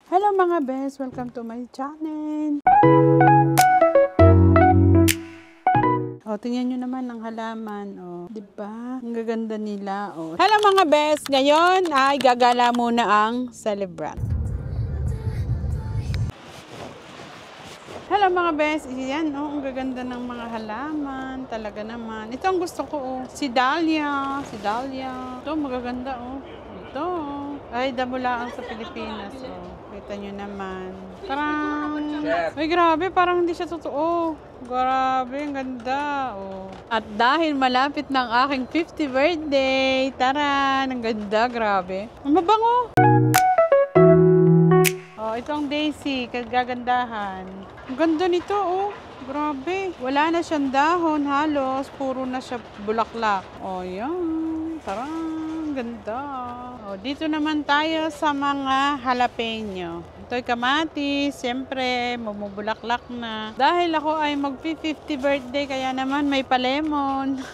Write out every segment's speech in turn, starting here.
Hello mga bes! Welcome to my channel! Tingnan nyo naman ang halaman. Diba? Ang gaganda nila. Hello mga bes! Ngayon ay gagala muna ang celebrant. Hello mga bes! Yan, ang gaganda ng mga halaman. Talaga naman. Ito ang gusto ko. Si Dahlia. Ito, magaganda. Ito. Ay, damulaan sa Pilipinas. Kita nyo naman. Parang, ay grabe, parang hindi siya totoo. Grabe, ang ganda. At dahil malapit ng aking 50th birthday, tara, ang ganda, grabe. Ang mabango. Ito ang Daisy, kagagandahan. Ang ganda nito, grabe. Wala na siyang dahon, halos. Puro na siya bulaklak. Yan. Tara, ang ganda. Dito naman tayo sa mga jalapeno. Ito'y kamatis, siyempre, mamubulaklak na. Dahil ako ay mag-50 birthday, kaya naman may palemon.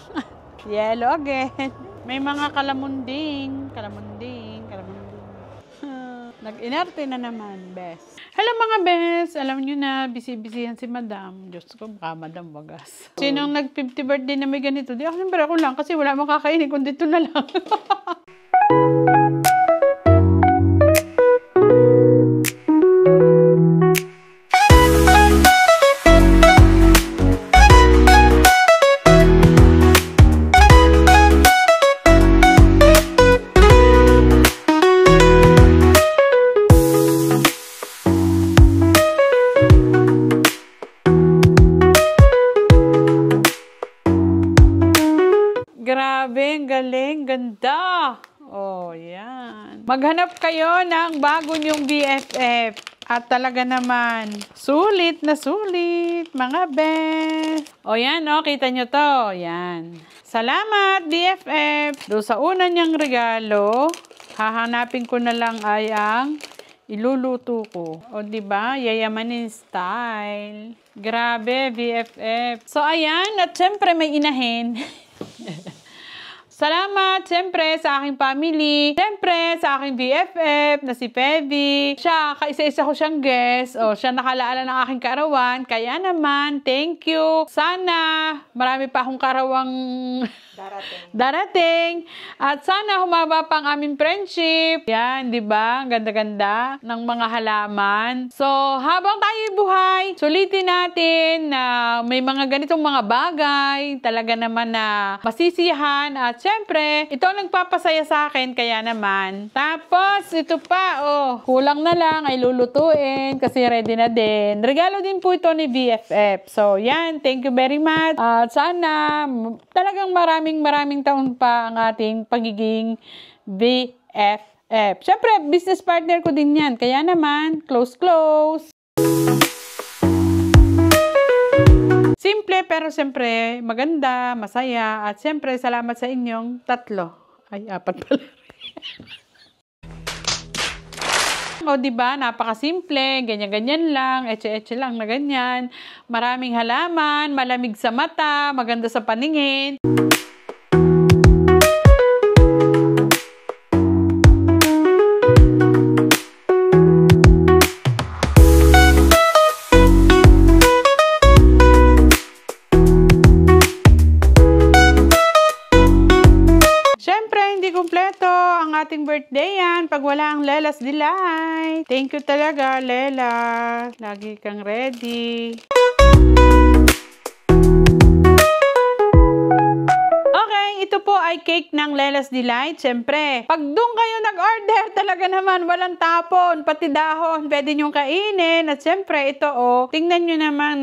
Yellow again. May mga kalamunding. Nag-inerte na naman, bes. Hello mga bes! Alam nyo na, busy-busyhan si madam. Diyos ko, baka madam wagas. Sinong nag-50 birthday na may ganito? Di ako, siyempre ako lang kasi wala makakainin kundi ito na lang. Grabe, ang galing, ganda. Yan. Maghanap kayo ng bago nyong BFF. At talaga naman, sulit na sulit, mga best. Yan, kita nyo to. Yan. Salamat, BFF. Doon sa una niyang regalo, hahanapin ko na lang ay ang iluluto ko. Diba? Yayamanin style. Grabe, BFF. So, ayan. At syempre, may inahin. Salamat, siyempre, sa aking family. Siyempre, sa aking BFF na si Pevi. Siya, kaisa-isa ko siyang guest. Siya nakalaala ng aking karawan. Kaya naman, thank you. Sana, marami pa akong karawang darating. At sana humaba pa ang aming friendship. Yan, di ba? Ganda-ganda ng mga halaman. So, habang tayo buhay, sulitin natin na may mga ganitong mga bagay. Talaga naman na masisiyahan. At syempre, ito ang nagpapasaya sa akin. Kaya naman. Tapos, ito pa, kulang na lang ay lulutuin kasi ready na din. Regalo din po ito ni BFF. So, yan. Thank you very much. At sana, talagang maraming taon pa ang ating pagiging BFF. Siyempre, business partner ko din yan. Kaya naman, close. Simple pero siyempre maganda, masaya. At siyempre, salamat sa inyong 3. Ay, 4 pala. Diba? Napakasimple, ganyan-ganyan lang, etche-etche lang na ganyan. Maraming halaman, malamig sa mata, maganda sa paningin. Kumpleto ang ating birthday yan pag wala ang Lela's Delight. Thank you talaga, Lela. Lagi kang ready. Okay, ito po ay cake ng Lela's Delight. Siyempre, pag doon kayo nag-order, talaga naman walang tapon, pati dahon, pwede nyong kainin. At siyempre, ito tingnan nyo naman,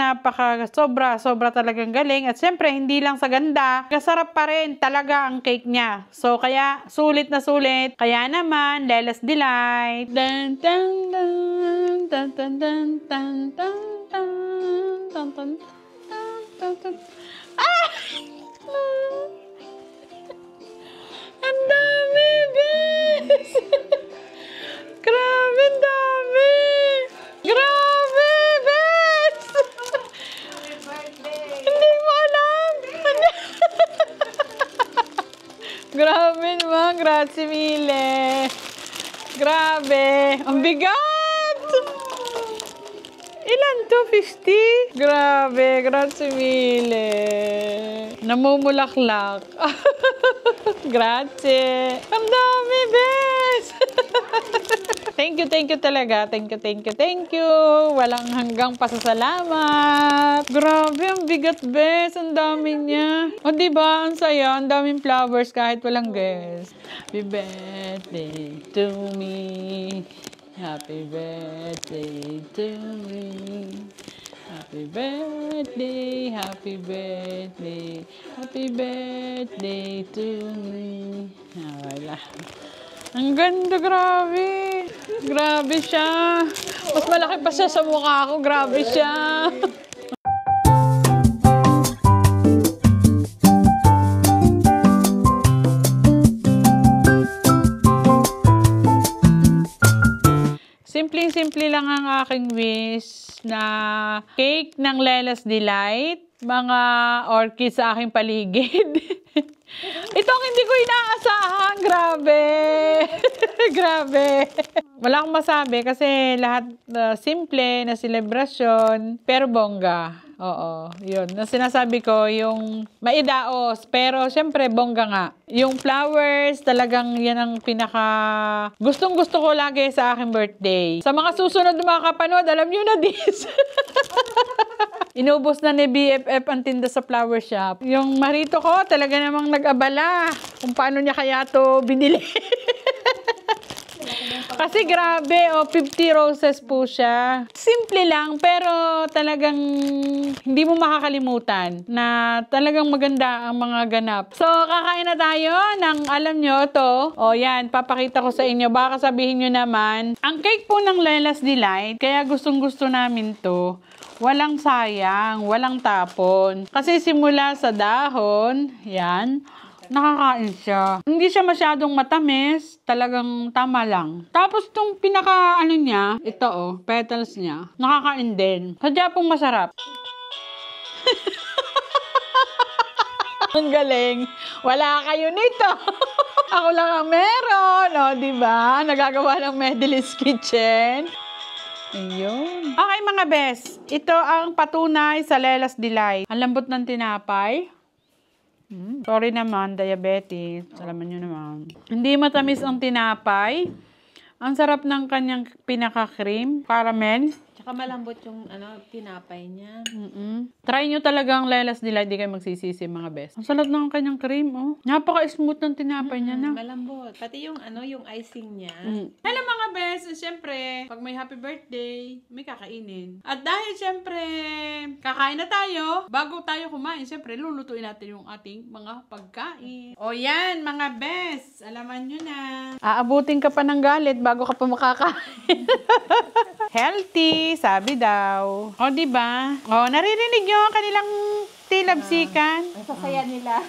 sobra talagang galing. At siyempre, hindi lang sa ganda, kasarap pa rin talaga ang cake niya. So, kaya, sulit na sulit. Kaya naman, Lela's Delight. Dun, dun, dun, dun, dun, dun, dun, dun, dun, dun, dun, dun. Ang dami, bes! Grabe, ang dami! Grabe, bes! Happy birthday! Hindi mo alam! Grabe naman, grazie mille! Grabe! Ang bigat! Ilan to? 50? Grabe, grazie mille. Namumulaklak. Grazie. Ang dami, bes. Thank you talaga. Thank you. Walang hanggang pasasalamat. Grabe, ang bigat, bes. Ang dami niya. O, diba? Ang saya. Ang daming flowers kahit walang guest. Happy birthday to me. Happy birthday to me. Happy birthday, happy birthday, happy birthday to me. Wala. Ang ganda, grabe. Grabe siya. Mas malaki pa siya sa mukha ko. Grabe siya. Simple lang ang aking wish na cake ng Lelas Delight, mga orchids sa aking paligid. Itong hindi ko inaasahan. Grabe. Grabe. Wala akong masabi kasi lahat simple na selebrasyon, pero bongga. Oo, yun. Na sinasabi ko, yung maidaos, pero syempre bongga nga. Yung flowers, talagang yan ang pinaka gustong-gusto ko lagi sa aking birthday. Sa mga susunod na mga kapanood, alam nyo na this. Inubos na ni BFF ang tinda sa flower shop. Yung marito ko, talaga namang nag-abala kung paano niya kaya to binili. Kasi grabe, 50 roses po siya. Simple lang, pero talagang hindi mo makakalimutan na talagang maganda ang mga ganap. So, kakain na tayo ng, alam nyo, to. O, yan, papakita ko sa inyo. Baka sabihin nyo naman, ang cake po ng Lelas Delight, kaya gustong-gusto namin to. Walang sayang, walang tapon. Kasi simula sa dahon, yan, nakakain siya. Hindi siya masyadong matamis, talagang tama lang. Tapos itong pinaka, ano niya, ito petals niya, nakakain din. Sadya pong masarap. Ang galing. Wala kayo nito. Ako lang ang meron. O, diba? Nagagawa ng Medley's Kitchen. Ayun. Okay mga bes, ito ang patunay sa Lelas Delight. Ang lambot ng tinapay. Sorry naman, diabetes. Alaman nyo naman. Hindi matamis ang tinapay. Ang sarap ng kanyang pinaka-cream, caramel. Tsaka malambot yung tinapay niya. Try nyo talagang Lelas Delight, di kayo magsisisi mga best. Ang sarap ng kanyang cream, oh. Napaka-smooth ng tinapay niya na. Malambot. Pati yung yung icing niya. Hello mga best, siyempre, pag may happy birthday, may kakainin. At dahil siyempre, kakain na tayo, bago tayo kumain, siyempre, lulutuin natin yung ating mga pagkain. O yan, mga best, alaman nyo na. Aabutin ka pa ng galit bago ka pa makakain. Healthy, sabi daw. O, diba? O, naririnig nyo ang kanilang tilabsikan. Ang sasaya nila.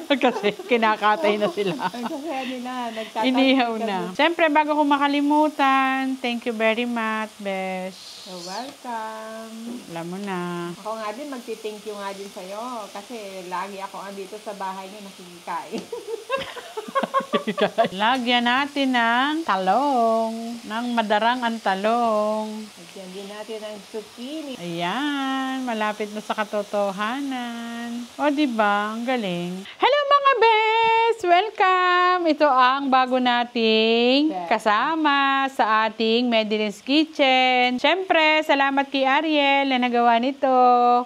Kasi kinakatay na sila. Ang sasaya nila. Inihaw na. Siyempre, bago ko makalimutan, thank you very much, Besh. You're welcome. Alam mo na. Ako nga din, magti-thank you nga din sa'yo. Kasi lagi ako andito sa bahay niyo nakikikain. Lagyan natin ng talong. Ng madarang ang talong. Lagyan din natin ng zucchini. Ayan, malapit na sa katotohanan. O, diba? Ang galing. Hello mga bes! Welcome! Ito ang bago nating kasama sa ating Medley's Kitchen. Siyempre, salamat kay Ariel na nagawa nito.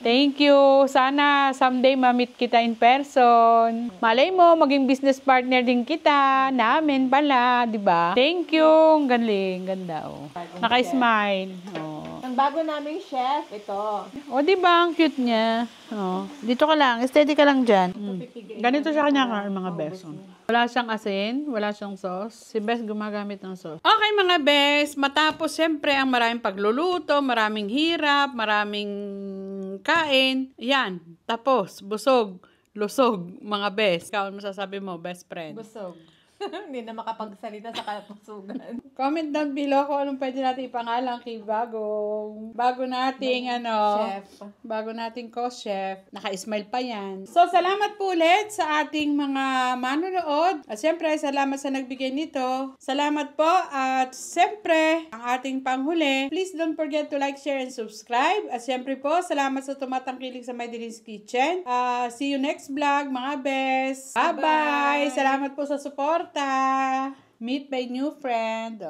Thank you. Sana someday ma-meet kita in person. Malay mo, maging business partner din kita. Namin pala, diba? Thank you. Ang galing. Ganda, oh. Naka-smile. Oh. Ang bago naming chef, ito. O, diba? Ang cute niya. O, dito ka lang. Steady ka lang dyan. Ganito siya kanya ka, mga bes. Wala siyang asin, wala siyang sauce. Si Bes gumagamit ng sauce. Okay, mga bes. Matapos, siyempre, ang maraming pagluluto, maraming hirap, maraming kain. Yan. Tapos, busog, lusog, mga bes. Ikaw, masasabi mo, best friend? Busog. Hindi na makapagsalita sa kapusugan. Comment down below kung anong pwede natin ipangalan kay bago nating Chef. bago nating co-chef. Naka-smile pa yan. So, salamat po ulit sa ating mga manonood. At siyempre, salamat sa nagbigay nito. Salamat po. At siyempre, ang ating panghuli, please don't forget to like, share, and subscribe. At siyempre po, salamat sa tumatangkilik sa Mydelines Kitchen. See you next vlog, mga best. Bye-bye! Salamat po sa suporta. Meet my new friend.